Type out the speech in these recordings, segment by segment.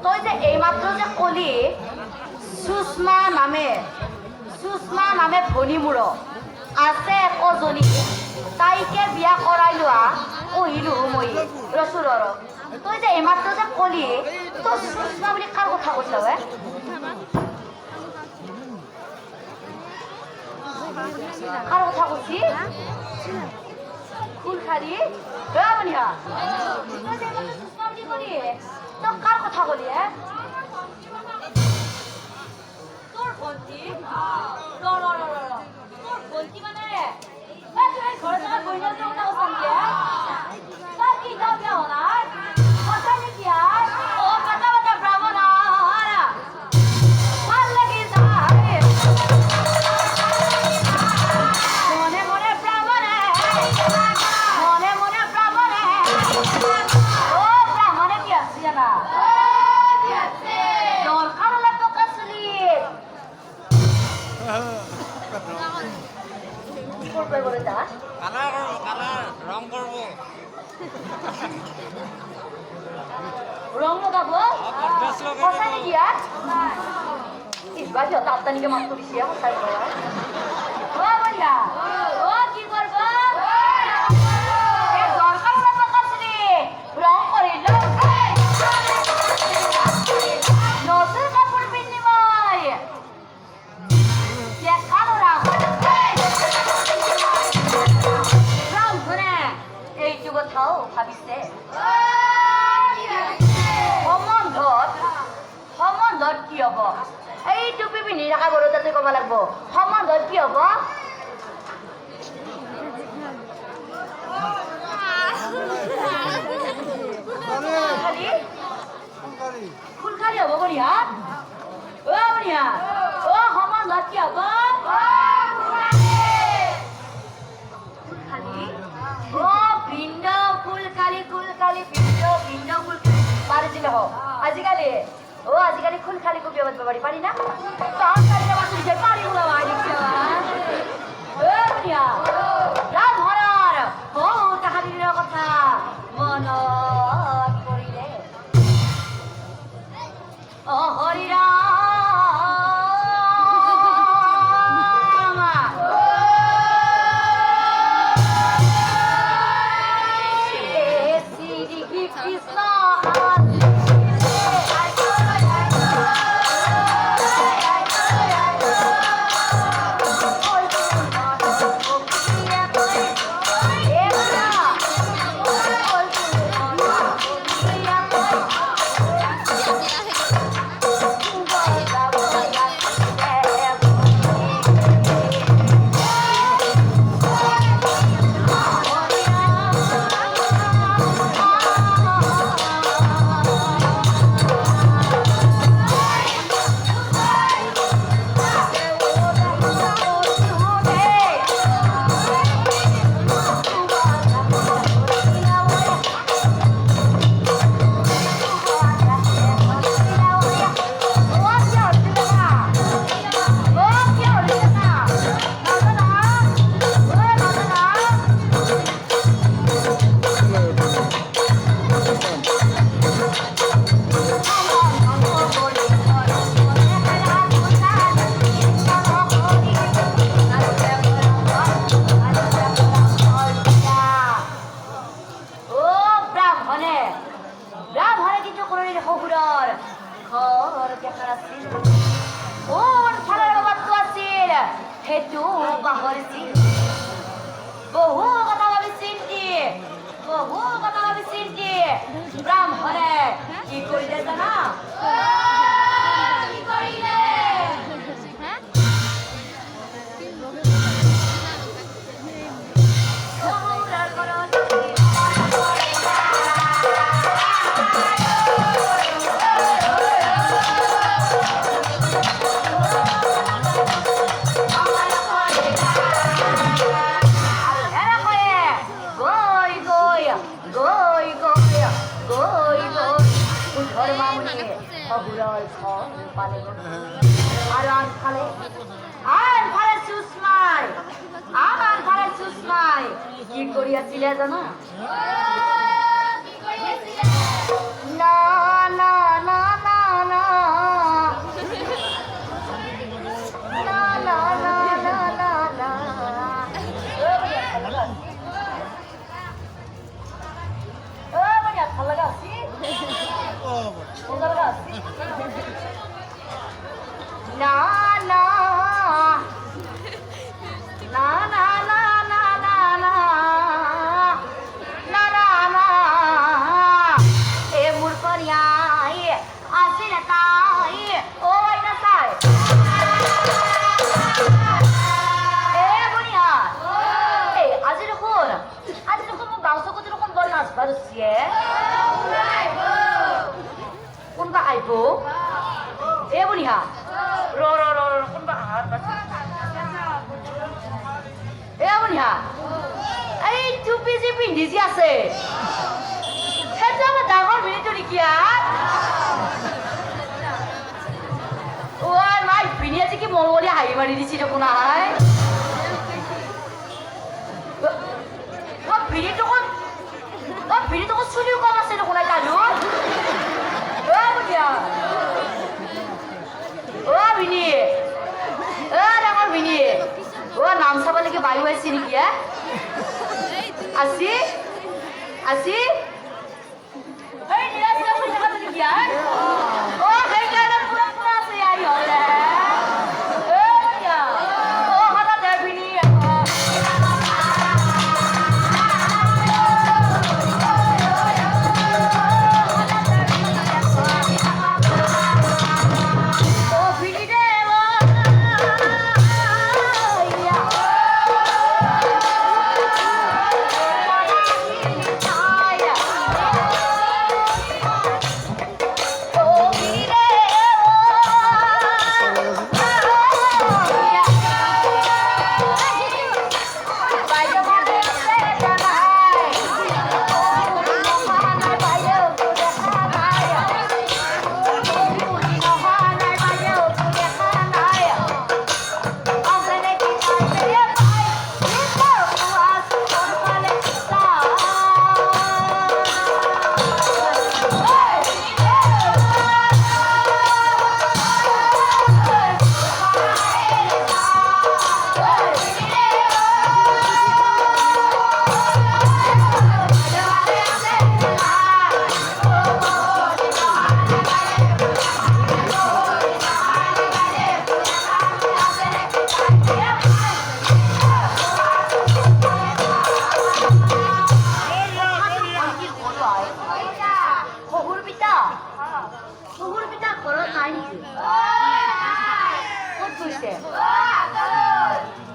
তই যে এইমাত্ৰ যে কলি সুষমা নামে ভনী মূৰ আছে একজনী তাইকে বিয়া কৰাই লোৱা কহিলো মই ৰচুলৰ তই যে এইমাত্ৰ যে কলি তই সুষমা বুলি কাৰ কথা কৈছ হে কাৰ কথা কৈছি ফুলখাৰী বনিয়া তই যে সুষমা বুলি কলি তই কাৰ কথা কলি হে তোৰ ভণ্টি তোৰ ভণ্টি মানে ঘৰত থকা বহিনৰ কথা কৈছ তাৰ কি যাওঁ বিয়া হোৱা কথা নেকি কথা ব্ৰাহ্মণ ভাল লাগি যায় মনে মনে ব্ৰাহ্মণে ব্ৰাহ্মণে কি আছে জানা দৰকাৰ হলে পকা চুলি রং লগাব কথা নেকি ইসবা সিহঁত আত্মানিকে মাছ কৰিছে সঁচাই বঢ়িয়া কি কৰিব দৰকাৰ হলে পকা চুলি ৰং কৰি নতুন কাপোৰ পিন্ধি মই দেখালো ৰাম এইটো কথাও ভাবিছে সম্বন্ধত কি হব এই টুপি পিন্ধি থকা গৰু তাতে ক'ব লাগিব সম্বন্ধত কি হব ফুলখাৰী হব বঢ়িয়া বঢ়িয়া সম্বন্ধত কি হব ভিন্ন ফুলখালী ভিন্ন ফুলখালী পাৰিছিলে হওক আজিকালি আজিকালি ফুলখালী কবি পাতিব পাৰি না ৰামহৰৰ তাহাঁতিৰ কথা মনত পৰিলে হৰিৰা ব্ৰাহ্মণে কি কৰিলে জানা কি কৰিলে আৰু আনফালে সুষমাই কি কৰি আছিলে জানা না না না না না না না না না না না না না না না এ মূর্খনিয়াই আসি না তাই ও না তাই এ বুনিয়া এই আজি দেখোন মোৰ গাঁও চকত দেখোন বৰ নাচবা ধৰছে কোনবা আইব এ বুনিয়া ৰ ৰ ৰ ৰ কোনবা হাত বাছি এ বুনিয়া এই টুপি যে পিন্ধি যে আছে সেইটো আমাৰ ডাঙৰ ভিনিটো নেকি ঐ মাই ভিনিয়ে যে কি মলমলীয়া হাঁহি মাৰি দিছি দেখোন আই ভিনিটো চুলিও কম আছে দেখোন আই তালো ঐ বুনিয়া ও ভিনি ও ডাঙৰ ভিনি ও নাম চাবলৈকে বায়ু আহিছে নেকি আজি আজি এই নিৰাজ কাপোৰ দেখাব নেকি ও সেইকাৰণে পুৰা পুৰা আছে আই হলে ও হলা দে ভিনি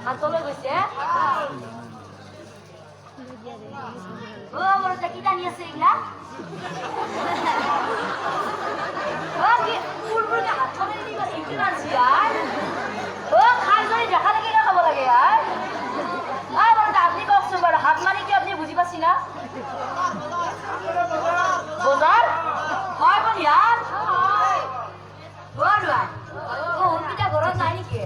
হাতলৈ গৈছে ও মোৰ কি টানি আছে এইগিলা ও কি ফুলবোৰ হাতলৈ দি গৈছে কি টানছি আর ও খাই ধৰি দেখা দেখি খাব লাগে আর আমার আপনি কওকচোন বাৰু হাত মানে কি আপনি বুজি পাছি না বজাৰ হয় বঢ়িয়া বৰৱাই ও উনকিটা ঘৰত নাই নেকি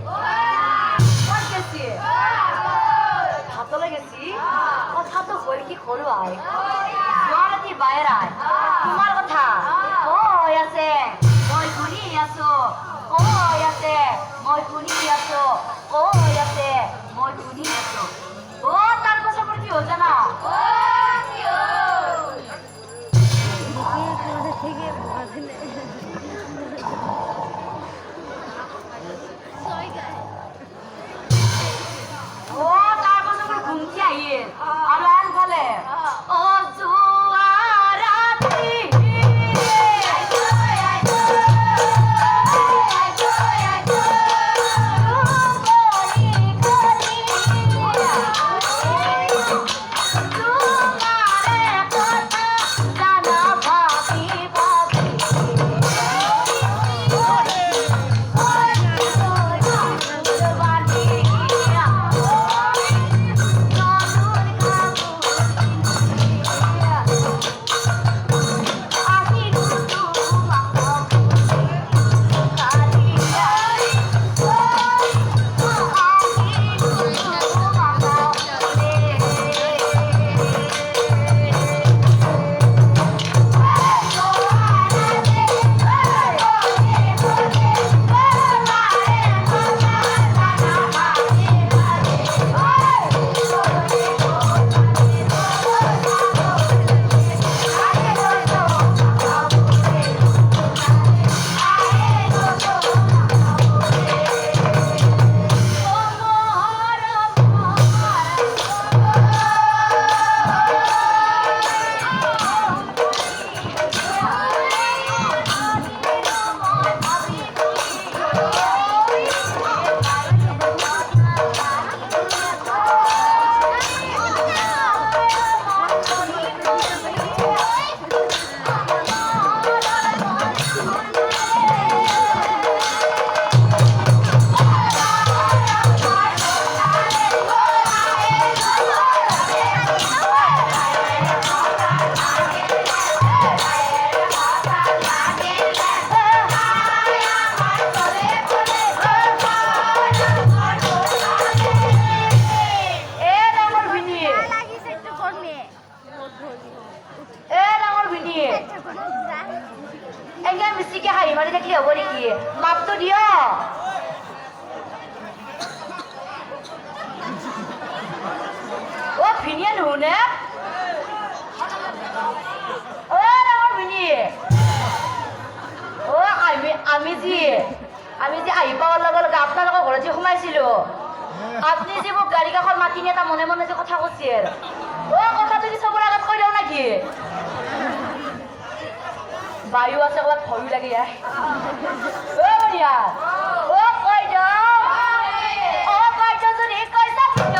হাতলৈ গেছি কথাটো হল কি সৰু আই যোৱাৰাতি বাহিৰ আই তোমাৰ কথা কৈ আছে মই শুনি আছো কৈ আছে মই শুনি আছো কৈ আছে মই শুনি আছো ও তাৰ পাছৰ কি হ'ল জানা হাঁহি মাৰি থাকিলে হ'ব নেকি মাপটো দিয় অ ভিনিয়ে নুশুনে অ ডাঙৰ ভিনি অ আমি যে আহি পাৱাৰ লগে লগে আপোনালোকৰ ঘৰত যে সোমাইছিলো আপুনি যে মোক গাড়ী কাষত মাতি নিয়ে এটা মনে মনে যে কথা কৈছিল অ কথাটো কি চবৰ আগত কৈ দিওঁ নেকি বায়ু আছে ক'ৰবাত ভয়ো লাগে ইয়াৰ অ বঢ়িয়া অ কৈ দিওঁ অ কৈ দিওঁ যদি কৈছা কিন্তু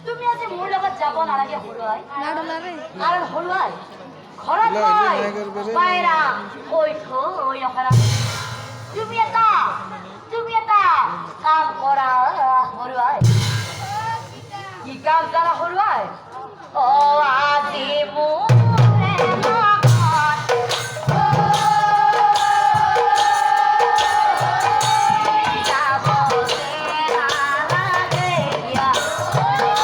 তুমি আজি মোৰ লগত যাব নালাগে হৰুৱাই কাৰণ হৰুৱাই ঘৰত মই বাইৰা কৈ থৈ অহৰা তুমি এটা কাম কৰা হৰুৱাই কি কাম জানা হৰুৱাই অ